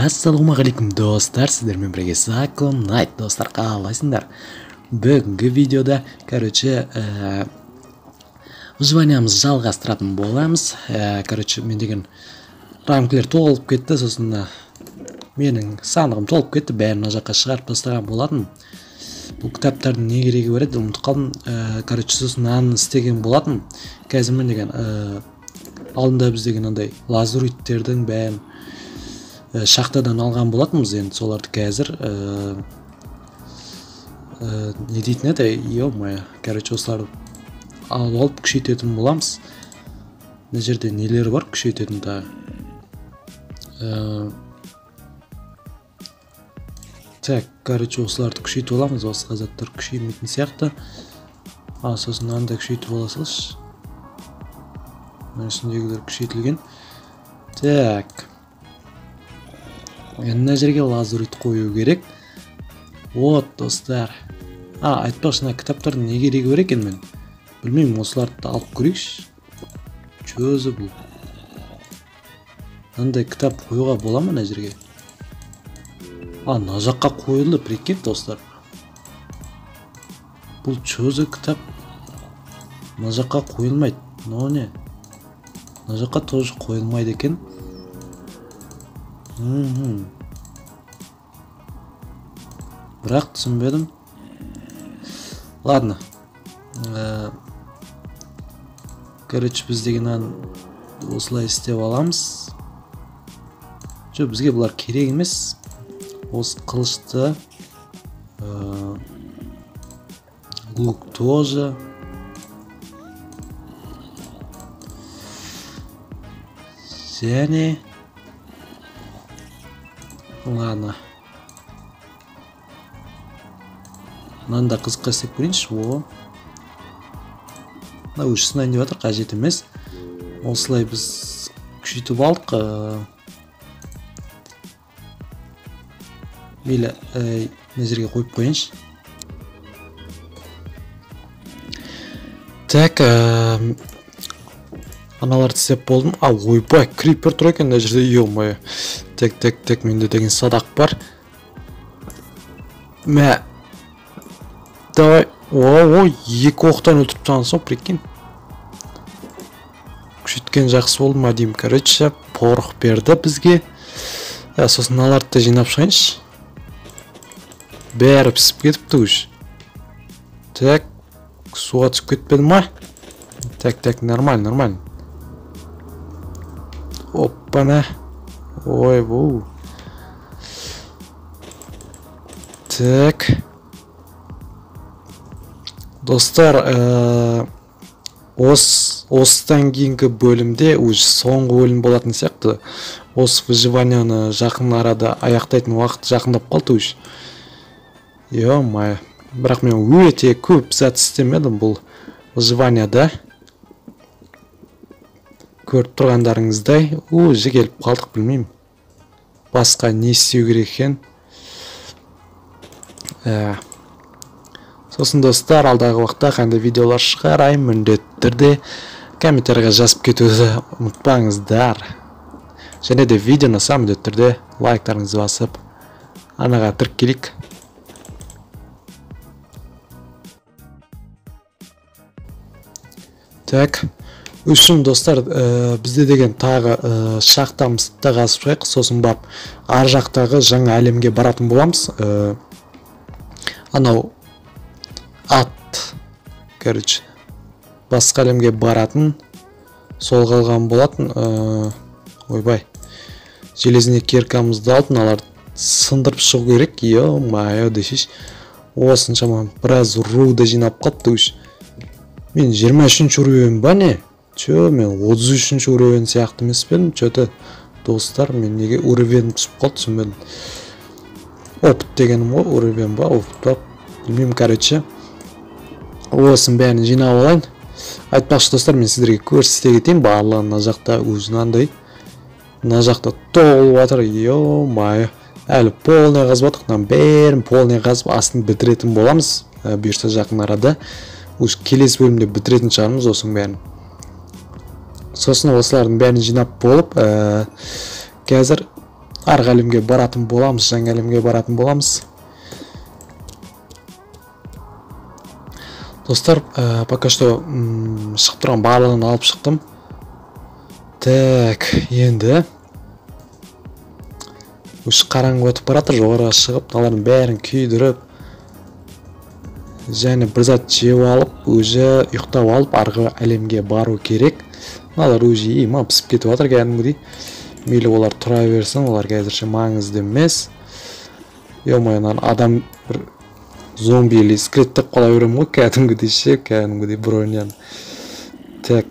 Ассалаумағалейкум достар, сіздермен бірге Закон Найт. Достар, қалайсыңдар? Бүгінгі видеода, выживаниямызды жалғастыратын боламыз. Мен деген рамкілер толып кетті, сосын менің сандығым толып кетті, бәрін мына жаққа шығарып тастаған болатын. Бұл кітаптардың не керегі бар еді, ұмытып қалдым. Сосын анын істеген болатын. Қазір мен деген алдында біз деген андай лазуриттердің бәрін шахтадан алған болатынбыз, енді соларды қазір не дейтін еді, ё-моё, осыларды алып күшейтетін боламыз. Мына жерде нелер бар күшейтетін тағы. Так, осыларды күшейтіп аламыз, басқа заттар күшеймейтін сияқты. Сосын анда күшейтіп аласыз. Үстіндегілер күшейтілген. Так. Мына жерге лазурит қою керек. Вот, достар. Айтпақшы, кітаптардың не керегі бар екен мен? Білмеймін, осыларды алып көрейікші. Чөзі бұл. Мынандай кітап қоюға бола ма мына жерге? Мына жаққа қойылды, прикинь, достар. Бұл чөзі кітап мына жаққа қойылмайды. Но не? Мына жаққа тоже қойылмайды екен. Бірақ түсінбедім. Ладно. Біз деген осылай істеп аламыз. Бізге бұлар керек емес. Осы қылышты лук тоже. Және ладно. Мынанда қызыққа істеп көрейінші. Мына өшісін деп жатыр, қажет емес. Осылай біз күшейтіп алдық. Мейлі, мына жерге қойып қойыншы. Так, аналарды істеп болдым. Ойбай, крипер тұр екен мына жерде, ё-моё. Так, менде деген садақ бар. Давай. Екі оқтан өлтіріп тағын прикинь. Күшеткен жақсы болды ма деймін. Порох берді бізге. Сосын аларды жинап шығайыншы. Бәрі пісіп кетіпті үш. Так, суға түсіп кетпеді ма? Так, нормально. Оппана. Ой, бұл. Так. Достар, осыдан кейінгі бөлімде соңғы бөлім болатын сияқты. Осы выживанияны жақын арада аяқтайтын уақыт жақындап қалды үш. Ё-моё. Бірақ мен өте көп зат істемедім бұл выживанияда. Көріп тұрғандарыңыздай, келіп қалдық, білмеймін. Басқа не істеу керек екен. Сосын достар, алдағы уақытта қандай видеолар шығарайын, міндетті түрде комментарийға жазып кетуді ұмытпаңыздар. Және де видеоны міндетті түрде лайктарыңызды басып, анаға тіркелейік. Так, үшін достар, бізде деген тағы шахтамызды қазып шығайық, сосын бап ар жақтағы жаңа әлемге баратын боламыз. Анау ат, басқа әлемге баратын, сол қалған болатын. Ойбай, железіне керкамызды алтын аларды сындырып шығу керек. Ё-моё, дешеш. Осыншама біраз руды жинап қапты үш. Мен 23-ші уровень ба не? Мен 33-ші уровень сияқты емес педім. Достар, мен неге уровень түсіп қалды түсінбедім. Опыт дегенім ғой, уровень ба, опыт ба, білмеймін. Осын бәрін жинап алайын. Айтпақшы достар, мен сіздерге көрсете кетейін. Барлығы мына жақта өзінандай. Мына жақта толып жатыр. Ё-моё. Әлі полный қазып жатық. Бәрін полный қазып астын бітіретін боламыз. Бұйырса жақын арада. Келесі бөлімде бітіретін шығармыз осының бәрін. Сосын осылардың бәрін жинап болып, қазір арғы әлемге баратын боламыз, жаңа әлемге баратын боламыз. Достар, пока что шығып тұрған барлығын алып шықтым. Так, енді үш қараңғы өтіп баратыр, жоғарыға шығып, талардың бәрін күйдіріп, және бір зат жеп алып, өзі ұйықтап алып, арғы әлемге бару керек. Мыналар өзі пісіп кетіп жатыр кәдімгідей. Мейлі олар тұра берсін, олар қазірше маңызды емес. Ё-моё, адам бір зомби или скелеттеп қала беремін ғой, кәдімгідей ше, кәдімгідей броньяны. Так,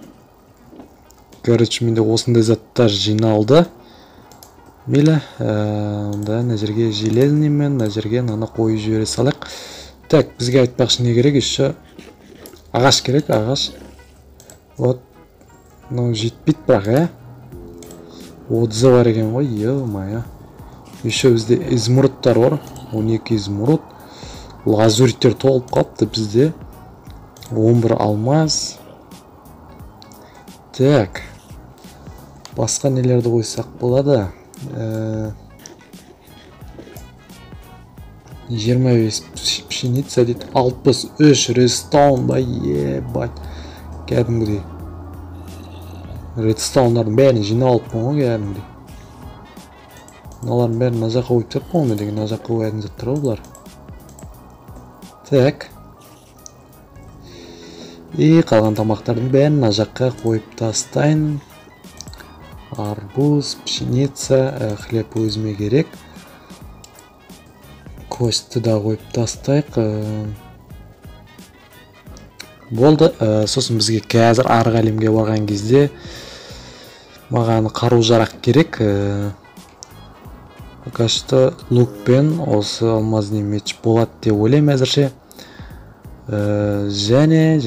короче, менде осындай заттар жиналды. Мейлі, онда мына жерге железный мен, мына жерге мынаны қойып жібере салайық. Так, бізге айтпақшы не керек, еще ағаш керек, ағаш. Вот, мынау жетпейді бірақ, 30 бар екен ғой, ё-моё. Еще бізде измұрыттар бар, 12 измұрыт. Лазуриттер толып қалыпты бізде. 11 алмаз. Так, басқа нелерді қойсақ болады. 25 пшеница дейді, 63 редстоун ба, ебать. Кәдімгідей. Редстоундардың бәрін жинап алыппын ғой, кәдімгідей. Мыналардың бәрін мына жаққа қойып тастаппын ғой, деген мына жаққа қоятын заттар ғой бұлар. Так. И қалған тамақтардың бәрін мына жаққа қойып тастайын. Арбуз, пшеница, хлеб өзіме керек. Кості да қойып тастайық. Болды. Сосын бізге қазір арғы әлемге барған кезде маған қару-жарақ керек. Пока что лукпен осы алмазный меч болады деп ойлаймын әзірше. Және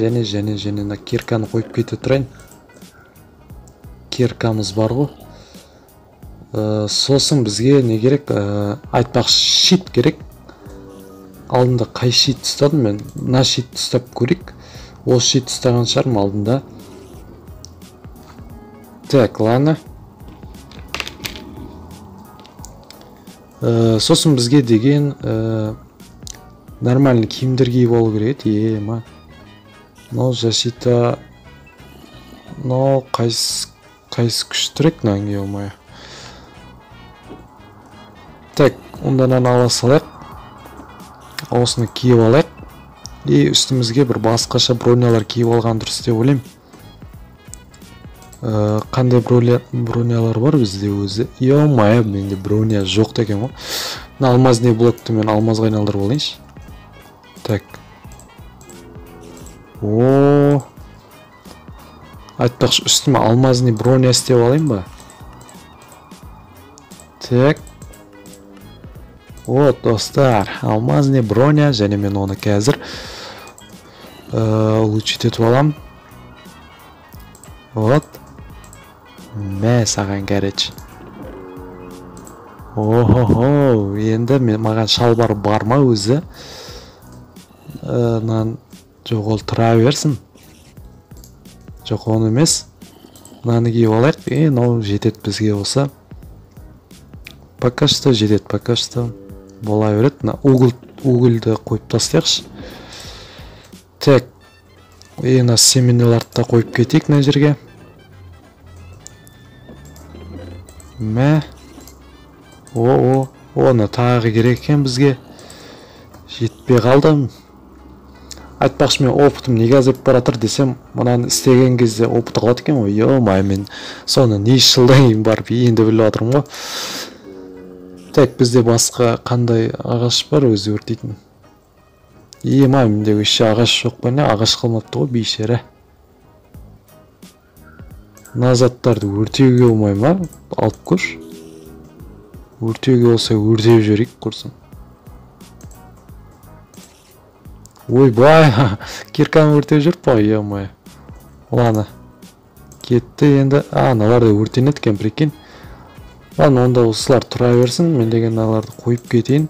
на кирканы қойып кете тұрайын. Киркамыз бар ғой. Сосын бізге не керек? Айтпақ щит керек. Алдында қай щит ұстадым мен? Мына щит ұстап көрейік. Ол щит ұстаған шығармын алдында. Так, ладно. Сосын бізге деген нормальный киімдер киіп алу керек еді. Но защита... Но қайсы күштірек нәңге олмай. Так, ондан ала салайық. Осыны киіп алайық. И үстімізге бір басқаша бронялар киіп алған дұрыс деп ойлаймын. Қандай бронялар бар бізде өзі? Ё-моё, менде броня жоқ деген ғой. Мына алмазный блокты мен алмазға айналдырып алайыншы. Так. О, айтпақшы үстіме алмазный броня істеп алайын ба? Так. Вот, достар, алмазный броня, және мен оны қазір улучшить етіп алам. Вот. Мә саған кәреш. О-хо-хо, енді маған шалбар бар ма өзі? Жоқ, ол тұра берсін. Жоқ, оны емес. Мынаны киіп алайық. Мынау жетеді бізге болса. Пока что жетеді, пока что бола береді. Угілді қойып тастайықшы. Так. Мына семенеларды да қойып кетейік мына жерге. Мә. Оны тағы керек екен бізге. Жетпей қалдым. Айтпақшы мен опытым неге азайып баратыр десем, мынаны істеген кезде опыты қалады екен ғой. Ё-моё, мен соны неше жылдан кейін барып енді біліп отырмын ғой. Так, бізде басқа қандай ағаш бар өзі өртейтін? Менде еще ағаш жоқ па не? Ағаш қалмапты ғой, бейшара. Мына заттарды өртеуге болмай ма? Алып көрші. Өртеуге болса өртеп жіберейік көрсін. Ойбай, кирканы өртеп жүріп па, ё-моё. Ладно. Кетті енді. Аналарды өртенеді екен, прикинь. Ладно, онда осылар тұра берсін. Мен деген аналарды қойып кетейін.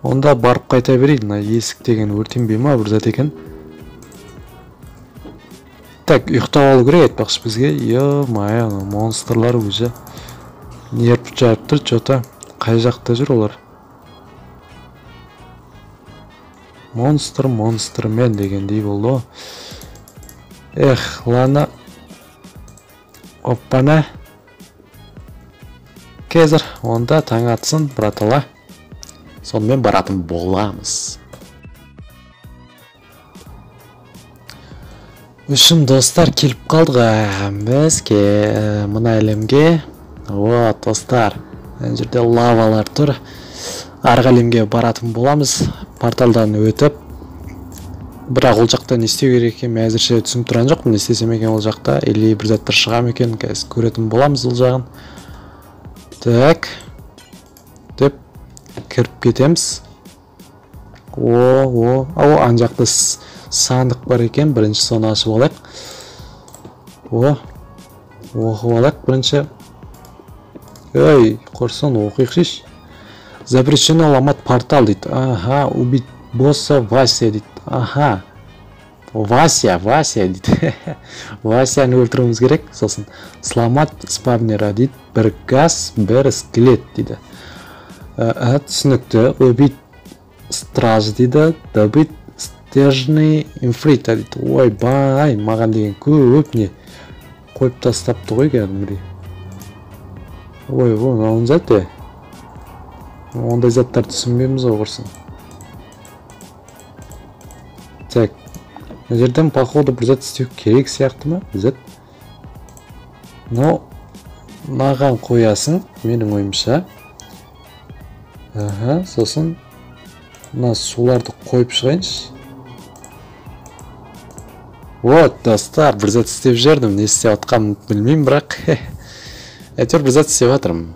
Онда барып қайта берейін. Есік деген өртенбей ма, бір зат екен. Так, ұйықтап алу керек айтпақшы бізге. Ё-мае, монстрлар уже нерп жарып тұр, что-то қай жақта жүр олар? Монстрмен дегендей болды. Эх, ладно. Оппана. Кезір, онда таң атсын, братала. Сонымен баратын боламыз. Үшім достар, келіп қалдық бізге мына әлемге. Вот, достар, ән жерде лавалар тұр. Арғы әлемге баратын боламыз. Порталдан өтіп. Бірақ ол жақта не істеу керек екен, мен әзірше түсініп тұрған жоқпын, не істесем екен ол жақта, или бір заттар шығам екен, қазір көретін боламыз ол жағын. Так. Деп кіріп кетеміз. Ан жақта сандық бар екен, бірінші соны ашып алайық. Оқып алайық бірінші. Ой, құрсын, оқиық шеш. Запрещено ломать портал дейді. Аха, убить босса Вася дейді. Аха. Вася дейді. Васяны өлтіруіміз керек. Сосын сломать спавнера дейді. Бір газ, бір скелет дейді. Түсінікті. Убить страж дейді. Добыть стержный инфрита дейді. Ойбай, маған деген көп не қойып тастапты ғой кәдімгідей. Оның зәтте. Ондай заттар түсінбейміз ғой құрсын. Так. Мына жерден походу бір зат істеу керек сияқты ма? Зат. Но маған қоясың, менің ойымша. Аха, сосын мына суларды қойып шығайыншы. Вот, достар, бір зат істеп жүрдім. Не істеп атқанымды білмеймін, бірақ әйтеуір бір зат істеп жатырмын.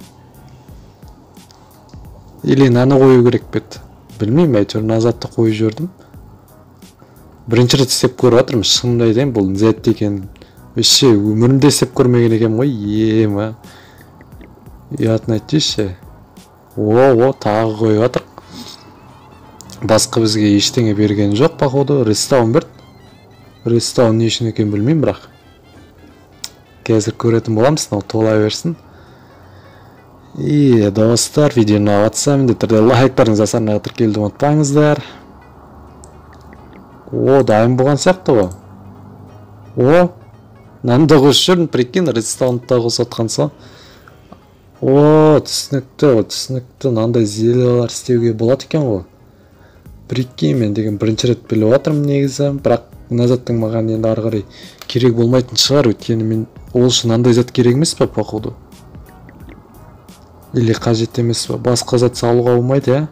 Или наны қою керек бет. Білмеймін, әйтеуір мына затты қойып жүрдім. Бірінші рет істеп көріп жатырмын, шынымды айтайын, бұл зәт екен. Вообще өмірімде істеп көрмеген екен ғой, ема. Ұятын айтшы. Тағы қойып жатыр. Басқа бізге ештеңе берген жоқ, походу. Рестаун берді. Рестаун не үшін екен білмеймін, бірақ. Қазір көретін боламыз, тола берсін. И достар, видеоны аватса, міндетті түрде лайктарыңыз асарына тіркелуді ұмытпаңыздар. Дайын болған сияқты ғой. Нанда қосып жүрмін, прикинь, редстаунда қосып отқан соң. Түсінікті, нандай зелелер істеуге болады екен ғой. Прикинь, мен деген бірінші рет біліп жатырмын негізі, бірақ мына заттың маған енді ары қарай керек болмайтын шығар, өйткені мен ол үшін андай зат керек емес пе, походу. Или қажет емес пе, басқа зат салуға болмайды, ә?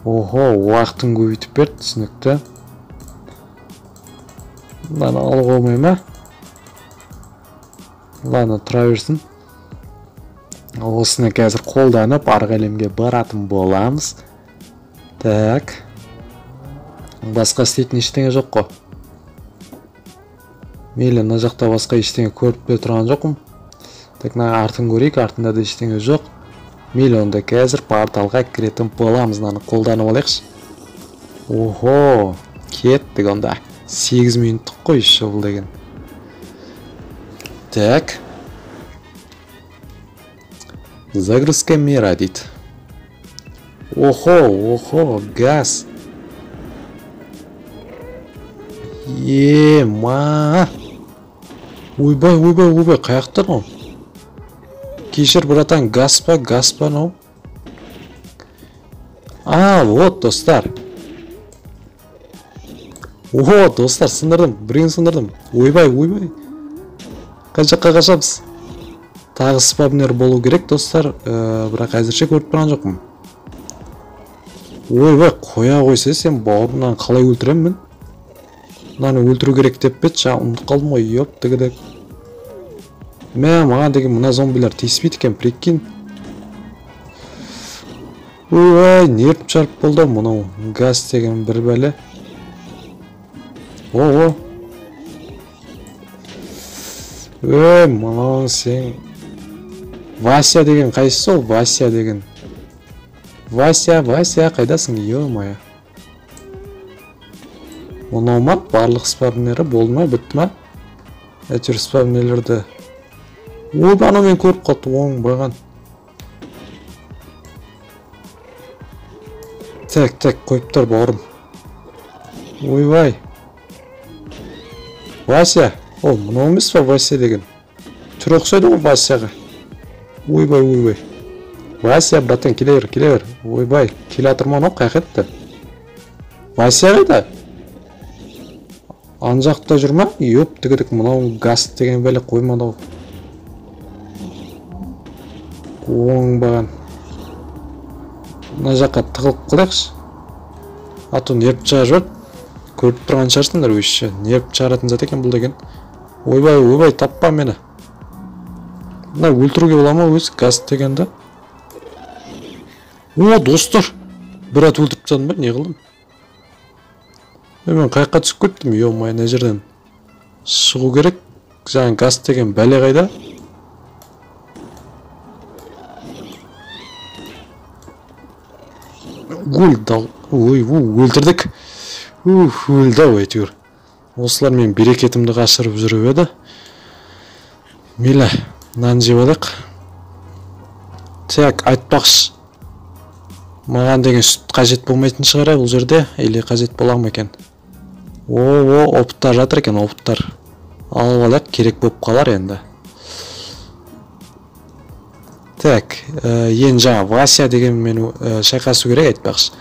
Уақытын көбейтіп берді, түсінікті. Мынаны алуға болмай ма? Ладно, тұра берсін. Осыны қазір қолданып арғы әлемге баратын боламыз. Так. Басқа істейтін ештеңе жоқ қой. Мейлі, мына жақта басқа ештеңе көріп бе тұрған жоқпын. Так, артын көрейік, артында да ештеңе жоқ. Мейлі, онда қазір порталға кіретін боламыз, мынаны қолданып алайықшы. Кеттік онда. 8 минуттық қой бұл деген. Так. Загрузка мира дейді. Газ. Ема. Ойбай, қаяқтар ол? Кешір, братан, газ па, ну? Вот, достар. Достар, сындырдым, бірген сындырдым. Ойбай. Қаншаққа қашамыз? Тағы спавнер болу керек, достар. Бірақ әзірше көріп тұрған жоқпын. Қоя қойса, сен бауырынан қалай өлтірем мен? Мынаны өлтіру керек деп бет, ұмытып қалдым ғой, тігідік. Маған деген мына зомбилар тиіспейді екен, прикинь. Нерп жарып болды, мұнау газ деген бір бәлі. Мұнау сен... Вася деген қайсы ол? Вася деген. Вася, қайдасың? Ё-мая. Мынау ма? Барлық спавнері болды ма? Бітті ма? Әйтеуір спавнерлерді. Ой, ана мен көріп қалды. Оң баған. Так, қойыптар бауырым. Ойбай. Вася. О, мынау емес па Вася деген? Түрі ұқсайды ғой Васяға. Ойбай. Вася, братан, келе бер. Ойбай, келе атырман о, қайқетті. Вася қайда? Ан жақта жүр ма? Йоп, тігідік, мынау газ деген бәле қоймады ау. Оңбаған. Мына жаққа тығылып қылайықшы. Ато нерп шығар жөр. Көріп тұрған шығарсыңдар өші. Нерп шығаратын зат екен бұл деген. Ойбай, таппа мені. Мына өлтіруге бола ма өзі газ дегенді? О, достар. Бір ат өлтіріп тастадым ба? Не қылдым? Мен қайыққа түсіп кеттім. Ё-май, мына жерден шығу керек. Жаңа газ деген бәле қайда? Өлтірдік. Өлді ау әйтеуір. Осылар мен берекетімді қашырып жүріп еді. Мейлі, нан жеп алайық. Так, айтпақшы. Маған деген сүт қажет болмайтын шығар бұл жерде, или қажет бола ма екен? Опыттар жатыр екен, опыттар. Алып алайық, керек болып қалар енді. Так, ең жаңа Вася деген мен шайқасу керек айтпақшы.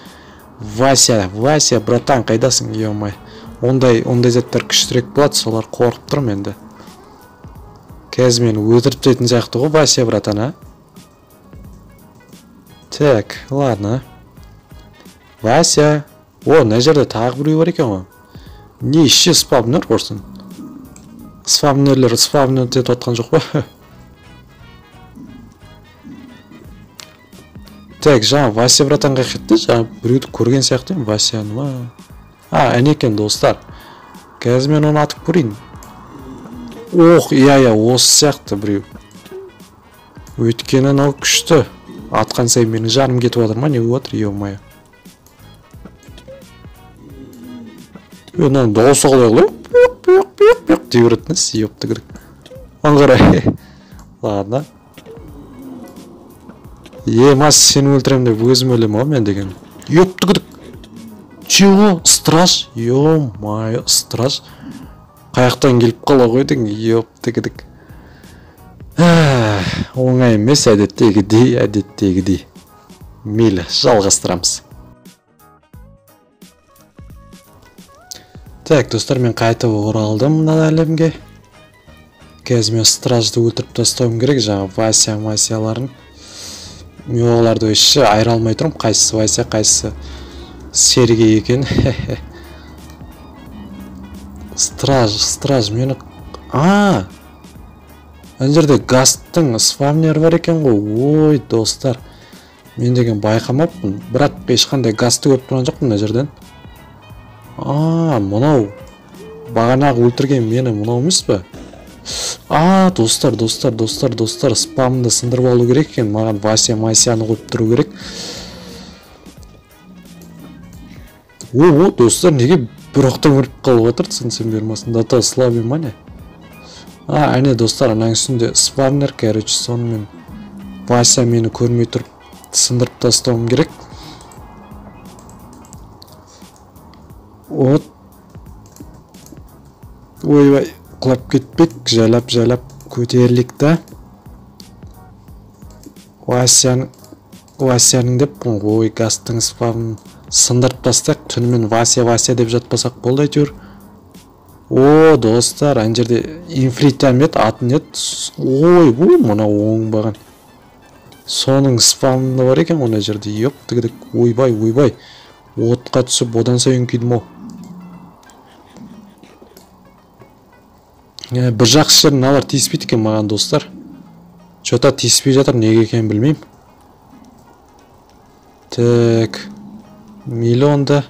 Вася, братан, қайдасың, ё-май. Ондай заттар күштірек болады, солар қорқып тұрмын енді. Қазір мені өлтіріп тастайтын сияқты ғой, Вася, братан, а? Так, ладно. Вася. О, мына жерде тағы біреу бар екен ғой. Не іші спавнер болсын? Спавнерлер деп отқан жоқ па? Так, жаңа Вася братан қайтты, жаңа біреуді көрген сияқты ем, Васяны ма? Әне екен достар. Қазір мен оны атып көрейін. Ох, иә, осы сияқты біреу. Өйткені мынау күшті. Атқан сайын менің жаным кетіп отыр ма? Не болып отыр, ё-май. Мынаны дауысы қалай ғой? Пиқ деп беретініз, епті кірік. Аңғарай. Ладно. Мас, сені өлтірем деп өзім өлем ау мен деген. Епті кірік. Чего? Страж? Ё-май, страж. Қаяқтан келіп қала қойдың, епті кірік. Оңай емес, әдеттегідей. Мейлі, жалғастырамыз. Так, достар, мен қайтып оралдым мына әлемге. Қазір мен стражды өлтіріп тастауым керек, жаңа Вася-масяларын. Мен оларды өші айыра алмай тұрмын, қайсысы Вася, қайсысы Сергей екен. Страж, мені... Ана жерде газтың спавнері бар екен ғой. Ой, достар. Мен деген байқамаппын. Бірақ ешқандай газты көріп тұрған жоқпын мына жерден. Мынау. Бағанағы өлтірген мені мынау емес па? Достар. Спамды сындырып алу керек екен. Маған Вася-масяны қойып тұру керек. Достар, неге бір оқтан өліп қалып отыр? Түсінсем бермасын. Дата слабый ма не? Әне достар, анаң үстінде спавнер, короче, сонымен Вася мені көрмей тұрып сындырып тастауым керек. Ойбай, құлап кетпек, жайлап көтерілік та. Васяның деп, ой, гастың спавнын сындырып тастақ, түнімен Вася деп жатпасақ болды әйтеуір. Достар, ана жерде инфритамет атын ет. Ой, мына оңбаған. Соның спавны бар екен мына жерде. Еп, ойбай. Отқа түсіп, одан сайын күйдім о. Бір жақсы жерін алар тиіспейді екен маған, достар. Жота тиіспей жатыр, неге екен білмеймін. Так, миллионда.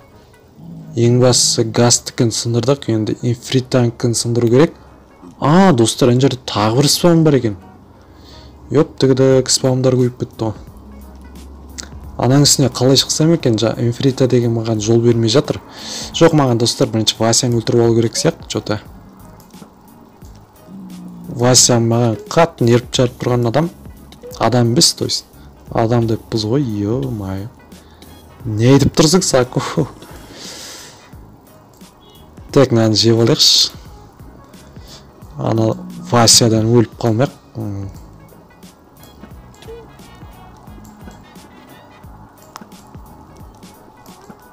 Ең басысы гастыкін сындырдық, енді инфританкін сындыру керек. Достар, ана жерде тағы бір спавн бар екен. Еп, спавндар көйіп кетті. Анаң үстіне қалай шықсам екен, инфрита деген маған жол бермей жатыр. Жоқ, маған достар, бірінші Васяны өлтіріп алу керек сияқты, что-то. Вася маған қатты неріп жарып тұрған адам емес, то есть. Адам деп біз ғой, ё-майо. Не айтып тұрсың, Саку? Так, мынаны жеп алайықшы. Ана Васядан өліп қалмайық.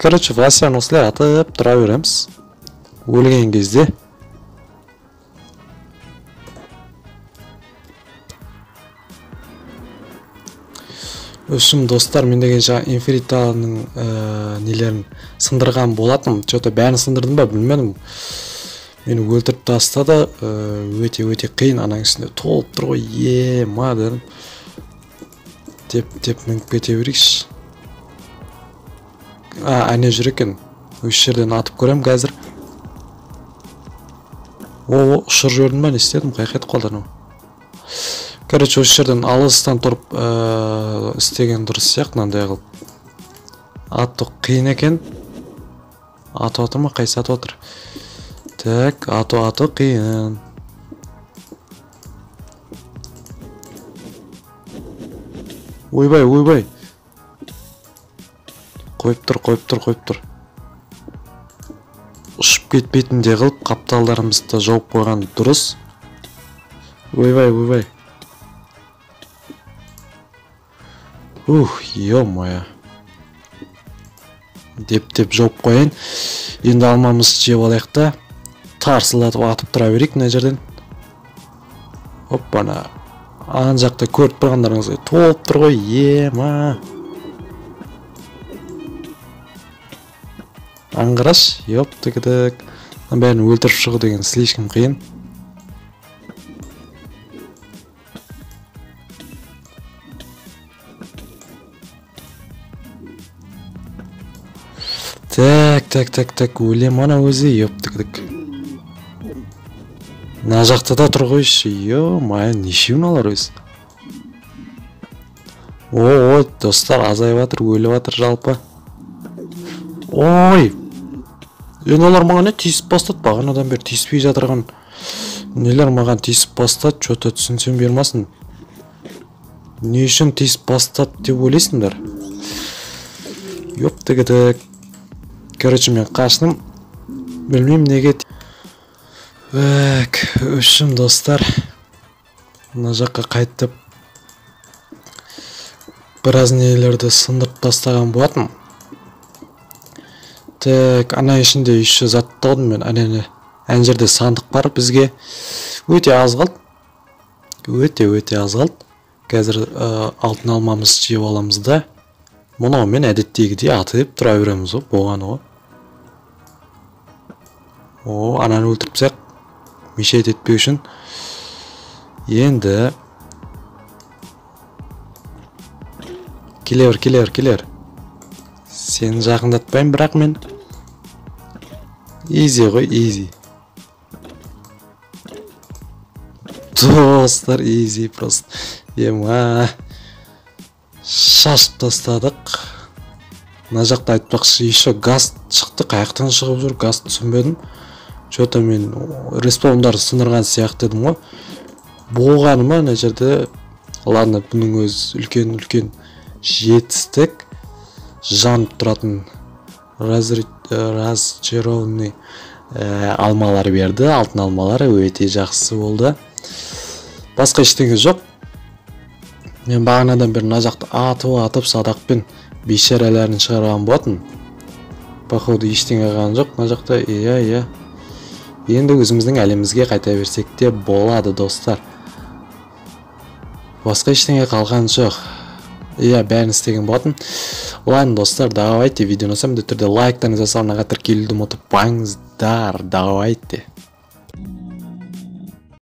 Короче, Васяны осылай атып тұра береміз. Өлген кезде. Өшім достар, мен деген жаңа инфеританың нелерін сындырған болатым. Что-то бәрін сындырдым ба, білмедім. Мені өлтіріп тастады. Өте қиын, анаң үстінде толып тұр ғой. Ема дедім. Теп мініп кете берейікші. Әне жүр екен. Өш жерден атып көрем қазір. Ұшыр жөрдім ба, не істедім? Қайқетіп қалдырым. Короче, өш жерден алыстан тұрып істеген дұрыс сияқты, мынандай қылып. Ату қиын екен. Ату отыр ма? Қайсы ату отыр? Так, ату қиын. Ойбай. Қойып тұр. Ұшып кетпейтінде қылып, қапталдарымызды жауып қойған дұрыс. Ойбай. Ё-моя. Деп жауып қойын. Енді алмамыз жеп алайық та. Тарсылатып атып тұра берейік мына жерден. Оппана. Ан жақта көріп тұрғандарыңызға толып тұр ғой. Ема. Аңғыраш, тігідік. Бәрін өлтіріп шығу деген слишком қиын. Так, өлем ана өзі, тігідік. Мына жақта да тұр қойшы, майын нешеуін алар өз. Достар, азайып атыр, өліп атыр жалпы. Ой! Енді олар маған не тиісіп бастады, бағанадан бері тиіспей жатырған. Нелер маған тиісіп бастады, что-то түсінсем бермасын. Не үшін тиісіп бастады деп ойлайсыңдар? Тігідік. Короче, мен қашдым. Білмеймін неге. Өшім достар. Мына жаққа қайтып біраз нелерді сындырып тастаған болатын. Так, ана ішінде еще затталдым мен. Ән жерде сандық бар бізге. Өте аз қалды. Өте аз қалды. Қазір алтын алмамыз жеп аламыз да. Мұнау мен әдеттегідей атып тұра береміз болған ғой. Ананы өлтіріпсек, мешет етпеу үшін. Енді келер. Сені жақындатпайым, бірақ мен изи ғой, изи. Достар, изи просто. Ема шашып тастадық. Мына жақта айтпақшы, еще газ шықты. Қаяқтан шығып жүр, газ түсінбедім. Что-то мен респаундар сындырған сияқты дедім ғой. Болғаны ма мына жерде? Ладно, бұның өз үлкен жетістік. Жанып тұратын разочарованный алмалар берді. Алтын алмалары өте жақсы болды. Басқа ештеңе жоқ. Мен бағанадан бері мына жақта атып садақпен бейшараларын шығарған болатын. Походу ештеңе қалған жоқ. Мына жақта иә. Енді өзіміздің әлемімізге қайта берсек те болады, достар. Басқа ештеңе қалған жоқ. Бәрін істеген болатын. Ладно, достар, давайте видеоны сәмді түрде лайктарыңызды жасауға тіркелуді ұмытпаңыздар. Давайте.